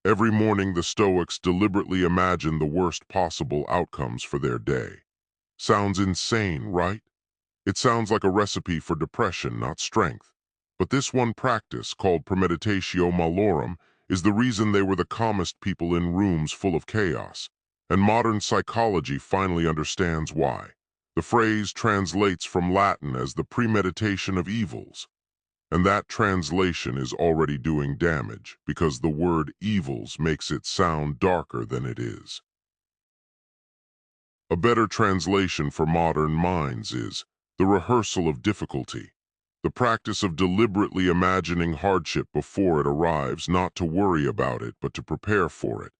Every morning, the Stoics deliberately imagine the worst possible outcomes for their day. Sounds insane, right? It sounds like a recipe for depression, not strength. But this one practice, called Premeditatio Malorum, is the reason they were the calmest people in rooms full of chaos. And modern psychology finally understands why. The phrase translates from Latin as the premeditation of evils. And that translation is already doing damage because the word evils makes it sound darker than it is. A better translation for modern minds is the rehearsal of difficulty, the practice of deliberately imagining hardship before it arrives, not to worry about it, but to prepare for it.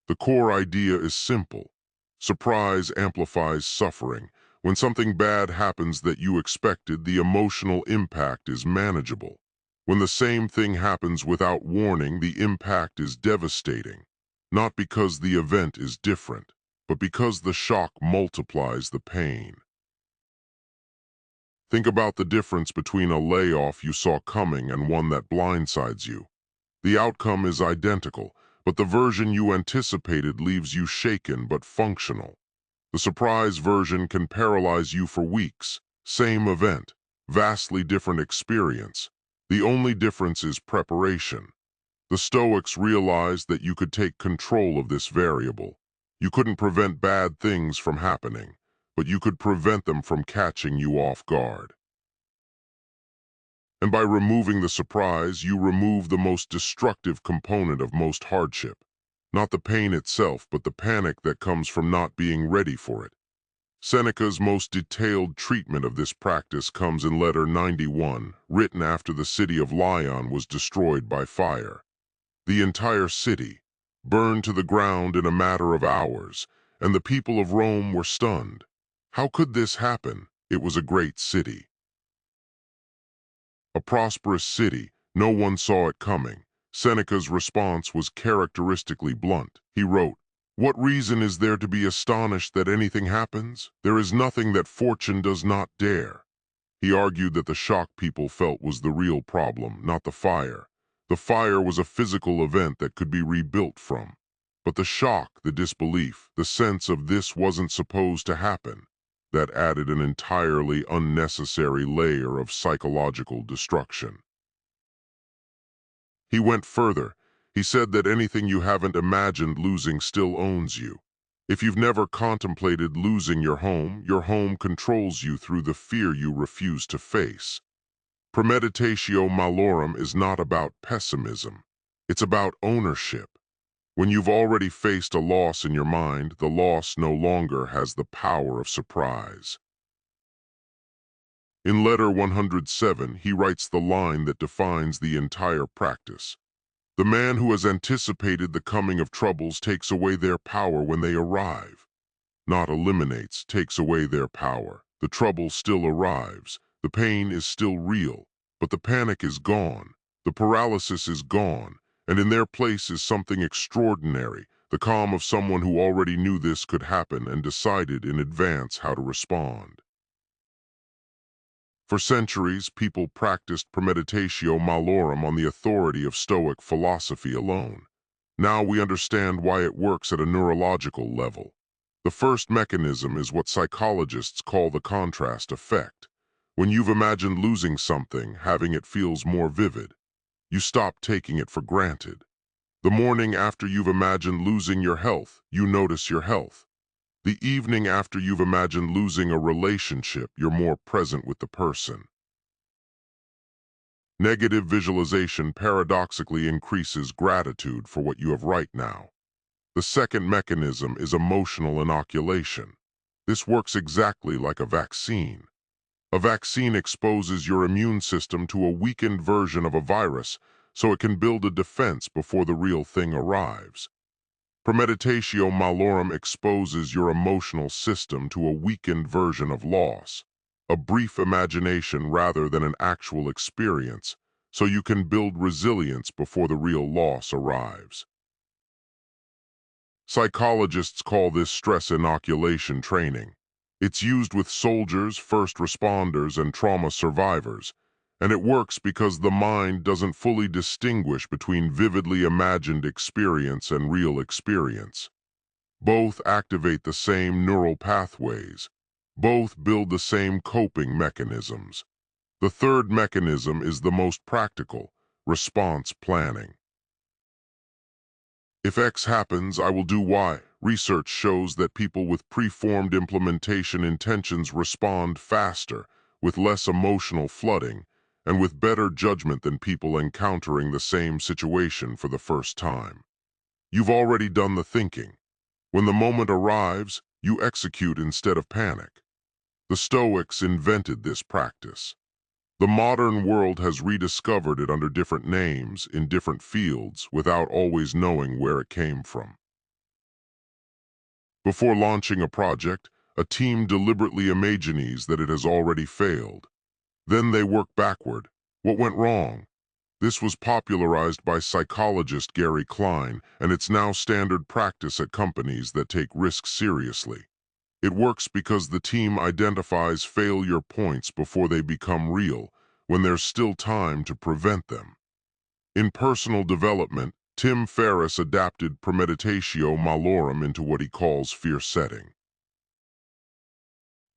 The core idea is simple. Surprise amplifies suffering. When something bad happens that you expected, the emotional impact is manageable. When the same thing happens without warning, the impact is devastating. Not because the event is different, but because the shock multiplies the pain. Think about the difference between a layoff you saw coming and one that blindsides you. The outcome is identical, but the version you anticipated leaves you shaken but functional. The surprise version can paralyze you for weeks. Same event, vastly different experience. The only difference is preparation. The Stoics realized that you could take control of this variable. You couldn't prevent bad things from happening, but you could prevent them from catching you off guard. And by removing the surprise, you remove the most destructive component of most hardship. Not the pain itself, but the panic that comes from not being ready for it. Seneca's most detailed treatment of this practice comes in Letter 91, written after the city of Lyon was destroyed by fire. The entire city burned to the ground in a matter of hours, and the people of Rome were stunned. How could this happen? It was a great city. A prosperous city, no one saw it coming. Seneca's response was characteristically blunt. He wrote, "What reason is there to be astonished that anything happens? There is nothing that fortune does not dare." He argued that the shock people felt was the real problem, not the fire. The fire was a physical event that could be rebuilt from. But the shock, the disbelief, the sense of this wasn't supposed to happen, that added an entirely unnecessary layer of psychological destruction. He went further. He said that anything you haven't imagined losing still owns you. If you've never contemplated losing your home controls you through the fear you refuse to face. Premeditatio Malorum is not about pessimism. It's about ownership. When you've already faced a loss in your mind, the loss no longer has the power of surprise. In Letter 107, he writes the line that defines the entire practice. The man who has anticipated the coming of troubles takes away their power when they arrive. Not eliminates, takes away their power. The trouble still arrives. The pain is still real, but the panic is gone. The paralysis is gone, and in their place is something extraordinary, the calm of someone who already knew this could happen and decided in advance how to respond. For centuries, people practiced Premeditatio Malorum on the authority of Stoic philosophy alone. Now we understand why it works at a neurological level. The first mechanism is what psychologists call the contrast effect. When you've imagined losing something, having it feels more vivid. You stop taking it for granted. The morning after you've imagined losing your health, you notice your health. The evening after you've imagined losing a relationship, you're more present with the person. Negative visualization paradoxically increases gratitude for what you have right now. The second mechanism is emotional inoculation. This works exactly like a vaccine. A vaccine exposes your immune system to a weakened version of a virus so it can build a defense before the real thing arrives. Premeditatio Malorum exposes your emotional system to a weakened version of loss, a brief imagination rather than an actual experience, so you can build resilience before the real loss arrives. Psychologists call this stress inoculation training. It's used with soldiers, first responders, and trauma survivors, And it works because the mind doesn't fully distinguish between vividly imagined experience and real experience. Both activate the same neural pathways. Both build the same coping mechanisms. The third mechanism is the most practical: response planning. If X happens, I will do Y. Research shows that people with preformed implementation intentions respond faster, with less emotional flooding, and with better judgment than people encountering the same situation for the first time. You've already done the thinking. When the moment arrives, you execute instead of panic. The Stoics invented this practice. The modern world has rediscovered it under different names in different fields without always knowing where it came from. Before launching a project, a team deliberately imagines that it has already failed. Then they work backward. What went wrong? This was popularized by psychologist Gary Klein, and it's now standard practice at companies that take risks seriously. It works because the team identifies failure points before they become real, when there's still time to prevent them. In personal development, Ferriss adapted Premeditatio Malorum into what he calls fear setting.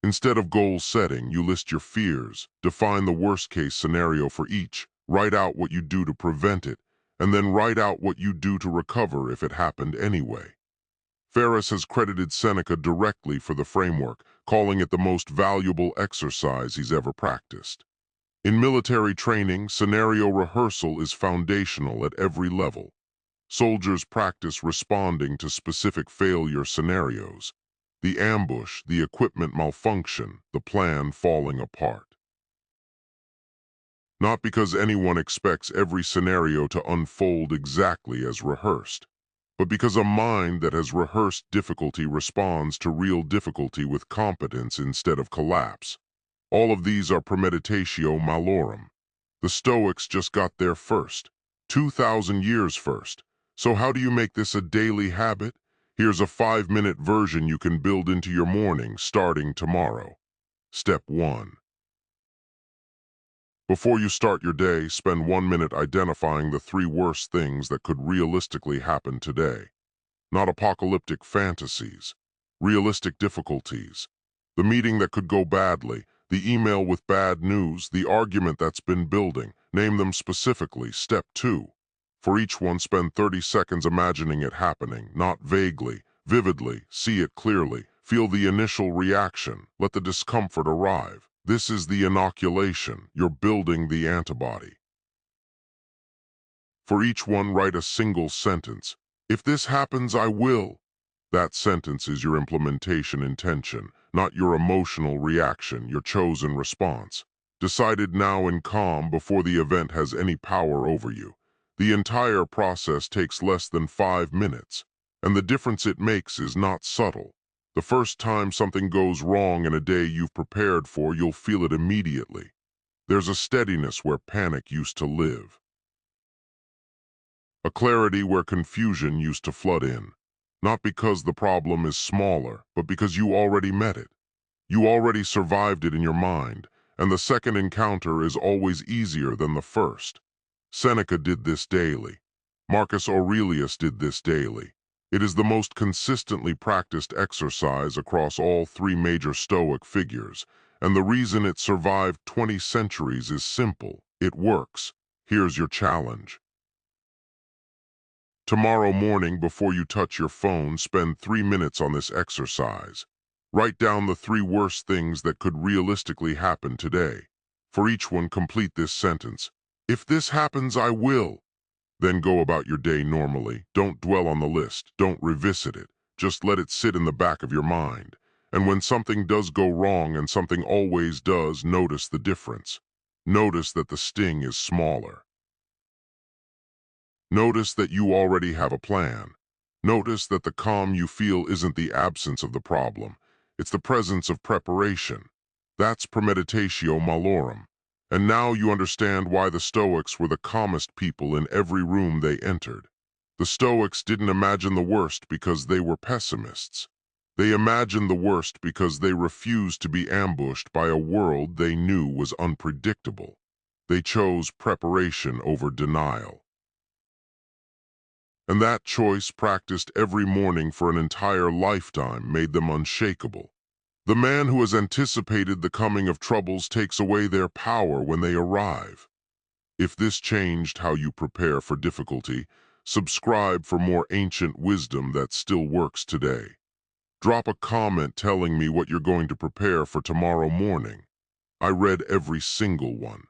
Instead of goal setting, you list your fears, define the worst-case scenario for each, write out what you do to prevent it, and then write out what you do to recover if it happened anyway. Ferriss has credited Seneca directly for the framework, calling it the most valuable exercise he's ever practiced. In military training, scenario rehearsal is foundational at every level. Soldiers practice responding to specific failure scenarios: the ambush, the equipment malfunction, the plan falling apart. Not because anyone expects every scenario to unfold exactly as rehearsed, but because a mind that has rehearsed difficulty responds to real difficulty with competence instead of collapse. All of these are premeditatio malorum. The Stoics just got there first, 2,000 years first. So how do you make this a daily habit? Here's a 5-minute version you can build into your morning starting tomorrow. Step 1. Before you start your day, spend 1 minute identifying the 3 worst things that could realistically happen today. Not apocalyptic fantasies, realistic difficulties. The meeting that could go badly, the email with bad news, the argument that's been building. Name them specifically. Step 2. For each one, spend 30 seconds imagining it happening, not vaguely, vividly. See it clearly. Feel the initial reaction. Let the discomfort arrive. This is the inoculation. You're building the antibody. For each one, write a single sentence. If this happens, I will. That sentence is your implementation intention, not your emotional reaction, your chosen response. Decided now in calm before the event has any power over you. The entire process takes less than 5 minutes, and the difference it makes is not subtle. The first time something goes wrong in a day you've prepared for, you'll feel it immediately. There's a steadiness where panic used to live. A clarity where confusion used to flood in. Not because the problem is smaller, but because you already met it. You already survived it in your mind, and the second encounter is always easier than the first. Seneca did this daily. Marcus Aurelius did this daily. It is the most consistently practiced exercise across all 3 major Stoic figures, and the reason it survived 20 centuries is simple. It works. Here's your challenge. Tomorrow morning, before you touch your phone, spend 3 minutes on this exercise. Write down the 3 worst things that could realistically happen today. For each one, complete this sentence. If this happens, I will. Then go about your day normally. Don't dwell on the list. Don't revisit it. Just let it sit in the back of your mind. And when something does go wrong, and something always does, notice the difference. Notice that the sting is smaller. Notice that you already have a plan. Notice that the calm you feel isn't the absence of the problem. It's the presence of preparation. That's premeditatio malorum. And now you understand why the Stoics were the calmest people in every room they entered. The Stoics didn't imagine the worst because they were pessimists. They imagined the worst because they refused to be ambushed by a world they knew was unpredictable. They chose preparation over denial. And that choice, practiced every morning for an entire lifetime, made them unshakable. The man who has anticipated the coming of troubles takes away their power when they arrive. If this changed how you prepare for difficulty, subscribe for more ancient wisdom that still works today. Drop a comment telling me what you're going to prepare for tomorrow morning. I read every single one.